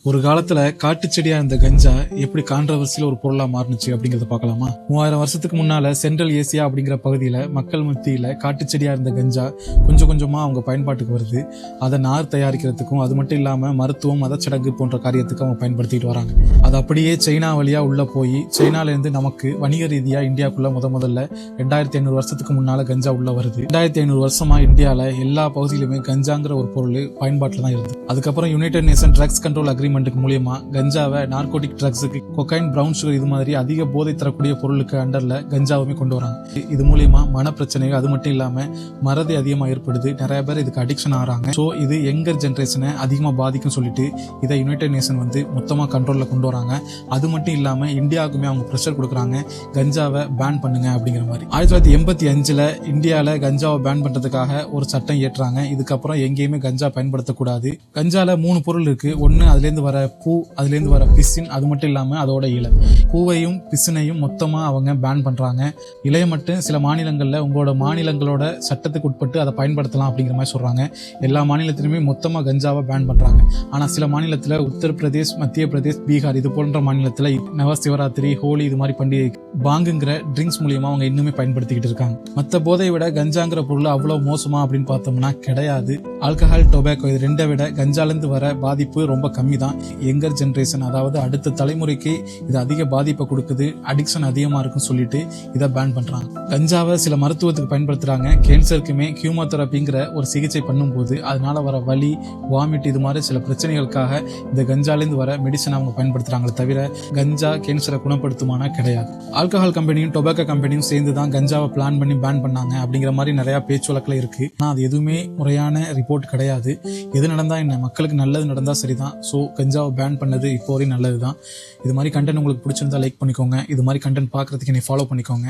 ஒரு காலத்துல காட்டு செடியா இருந்த கஞ்சா எப்படி கான்ட்ரவர்சியில ஒரு பொருளா மாறுனுச்சு அப்படிங்கறத பார்க்கலாமா? 3000 வருஷத்துக்கு முன்னால சென்ட்ரல் ஏசியா அப்படிங்கிற பகுதியில மக்கள் மத்தியில காட்டு செடியா இருந்த கஞ்சா கொஞ்சம் கொஞ்சமா அவங்க பயன்பாட்டுக்கு வருது. அதை நார் தயாரிக்கிறதுக்கும் அது மட்டும் இல்லாம மருத்துவம் மதச்சடங்கு போன்ற காரியத்துக்கு அவங்க பயன்படுத்திட்டு வராங்க. அது அப்படியே சைனா வழியா உள்ள போய் சைனால இருந்து நமக்கு வணிக ரீதியா இந்தியாவுக்குள்ள முதல்ல 2500 வருஷத்துக்கு முன்னால கஞ்சா உள்ள வருது. 2500 வருஷமா இந்தியால எல்லா பகுதியிலுமே கஞ்சாங்கிற ஒரு பொருள் பயன்பாட்டுல தான் இருந்தது. அதுக்கப்புறம் united nation drugs control agreement மூலியமா கஞ்சாவை நார்கோட்டிக் ட்ரக்ஸுக்கு கொக்கைன், பிரவுன் சுகர் இது மாதிரி அதிக போதை தரக்கூடிய பொருளுக்கு அண்டர்ல கஞ்சாவுமே கொண்டு வராங்க. இது மூலியமா மன பிரச்சனைகள் அது மட்டும் இல்லாம மறதி அதிகமா ஏற்படுது. நிறைய பேர் இதுக்கு அடிக்ஷன் ஆகிறாங்க. சோ இது யங்கர் ஜெனரேஷனை அதிகமா பாதிக்கும் சொல்லிட்டு இதை யுனைடெட் நேஷன் மொத்தமா கண்ட்ரோல்ல கொண்டு வராங்க. அது மட்டும் இல்லாம இந்தியாவுக்குமே அவங்க பிரஷர் கொடுக்குறாங்க, கஞ்சாவை பேன் பண்ணுங்க அப்படிங்கிற மாதிரி. 1985 இந்தியால கஞ்சாவை பேன் பண்றதுக்காக ஒரு சட்டம் ஏற்றாங்க. இதுக்கப்புறம் எங்கேயுமே கஞ்சா பயன்படுத்தக்கூடாது. கஞ்சால 3 பொருள் இருக்கு. ஒன்னு அதுல இருந்து வர பூ, அதுல இருந்து வர பிசின், அது மட்டும் இல்லாம அதோட இலை. பூவையும் பிசினையும் மொத்தமா அவங்க பேன் பண்றாங்க. இலைய மட்டும் சில மாநிலங்கள்ல உங்களோட மாநிலங்களோட சட்டத்துக்கு உட்பட்டு அதை பயன்படுத்தலாம் அப்படிங்கிற மாதிரி சொல்றாங்க. எல்லா மாநிலத்திலுமே மொத்தமா கஞ்சாவை பேன் பண்றாங்க. ஆனா சில மாநிலத்துல உத்தரப்பிரதேஷ், மத்திய பிரதேஷ், பீகார் இது போன்ற மாநிலத்துல நவ சிவராத்திரி, ஹோலி இது மாதிரி பண்டிகை பாங்குங்கிற ட்ரிங்க்ஸ் மூலியமா அவங்க இன்னுமே பயன்படுத்திக்கிட்டு இருக்காங்க. மத்த போதை விட கஞ்சாங்கிற பொருள் அவ்வளவு மோசமா அப்படின்னு பார்த்தோம்னா கிடையாது. ஆல்கஹால், டொபாக்கோ இது ரெண்டை விட கஞ்சால இருந்து வர பாதிப்பு ரொம்ப கம்மி தான். யங்கர் ஜெனரேஷன் அதாவது அடுத்த தலைமுறைக்கு இது அதிக பாதிப்பை கொடுக்குது, அடிக்ஷன் அதிகமா இருக்குன்னு சொல்லிட்டு இதை பேன் பண்றாங்க. கஞ்சாவை சில மருத்துவத்துக்கு பயன்படுத்துறாங்க. கேன்சருக்குமே கியூமோதெரபிங்கிற ஒரு சிகிச்சை பண்ணும்போது அதனால வர வலி, வாமிட் இது மாதிரி சில பிரச்சனைகளுக்காக இந்த கஞ்சால இருந்து வர மெடிசன் அவங்க பயன்படுத்துறாங்களே தவிர கஞ்சா கேன்சரை குணப்படுத்துமானா கிடையாது. ஆல்கஹால் கம்பெனியும் டொபாக்கோ கம்பெனியும் சேர்ந்து தான் கஞ்சாவை பிளான் பண்ணி பேன் பண்ணாங்க அப்படிங்கிற மாதிரி நிறைய பேச்சு வழக்கில் இருக்கு. ஆனா அது எதுவுமே முறையான ரிப்போர்ட் கிடையாது. எது நடந்தா என்ன, மக்களுக்கு நல்லது நடந்தா சரிதான். ஸோ கஞ்சாவை பேன் பண்ணது இப்போ வரையும் நல்லதுதான். இது மாதிரி கண்டென்ட் உங்களுக்கு பிடிச்சிருந்தா லைக் பண்ணிக்கோங்க. இது மாதிரி கண்டென்ட் பார்க்கறதுக்கு என்னை ஃபாலோ பண்ணிக்கோங்க.